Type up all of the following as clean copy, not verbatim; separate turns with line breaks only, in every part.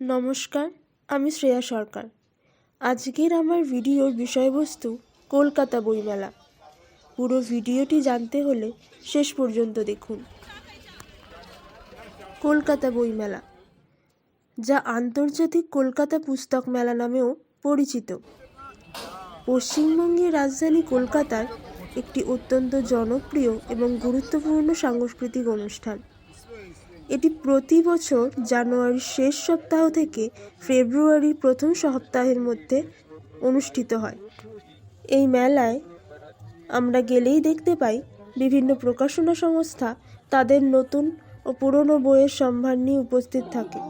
নমস্কার, আমি শ্রেয়া সরকার। আজকের আমার ভিডিওর বিষয়বস্তু কলকাতা বইমেলা। পুরো ভিডিওটি জানতে হলে শেষ পর্যন্ত দেখুন। কলকাতা বইমেলা, যা আন্তর্জাতিক কলকাতা পুস্তক মেলা নামেও পরিচিত, পশ্চিমবঙ্গের রাজধানী কলকাতার একটি অত্যন্ত জনপ্রিয় এবং গুরুত্বপূর্ণ সাংস্কৃতিক অনুষ্ঠান। এটি প্রতি বছর জানুয়ারির শেষ সপ্তাহ থেকে ফেব্রুয়ারির প্রথম সপ্তাহের মধ্যে অনুষ্ঠিত হয়। এই মেলায় আমরা গেলেই দেখতে পাই বিভিন্ন প্রকাশনা সংস্থা তাদের নতুন ও পুরনো বইয়ের সম্ভার নিয়ে উপস্থিত থাকে।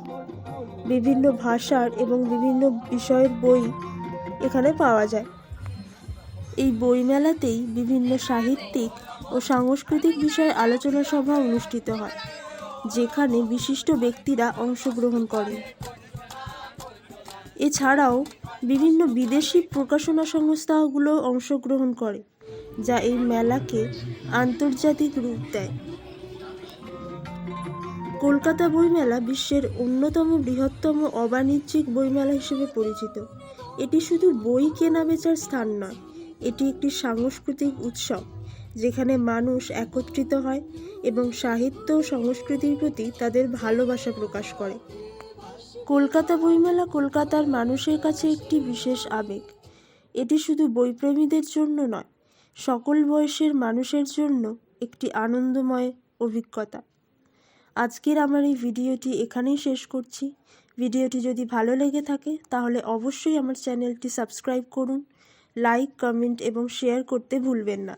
বিভিন্ন ভাষার এবং বিভিন্ন বিষয়ের বই এখানে পাওয়া যায়। এই বইমেলাতেই বিভিন্ন সাহিত্যিক ও সাংস্কৃতিক বিষয়ে আলোচনা সভা অনুষ্ঠিত হয়, যেখানে বিশিষ্ট ব্যক্তিরা অংশগ্রহণ করেন। এছাড়াও বিভিন্ন বিদেশি প্রকাশনা সংস্থাগুলো অংশগ্রহণ করে, যা এই মেলাকে আন্তর্জাতিক রূপ দেয়। কলকাতা বইমেলা বিশ্বের অন্যতম বৃহত্তম অবাণিজ্যিক বইমেলা হিসেবে পরিচিত। এটি শুধু বই কেনা বেচার স্থান নয়, এটি একটি সাংস্কৃতিক উৎসব যেখানে মানুষ একত্রিত হয় এবং সাহিত্য ও সংস্কৃতির প্রতি তাদের ভালোবাসা প্রকাশ করে। কলকাতা বইমেলা কলকাতার মানুষের কাছে একটি বিশেষ আবেগ। এটি শুধু বইপ্রেমীদের জন্য নয়, সকল বয়সের মানুষের জন্য একটি আনন্দময় অভিজ্ঞতা। আজকের আমার এই ভিডিওটি এখানেই শেষ করছি। ভিডিওটি যদি ভালো লেগে থাকে তাহলে অবশ্যই আমার চ্যানেলটি সাবস্ক্রাইব করুন, লাইক, কমেন্ট এবং শেয়ার করতে ভুলবেন না।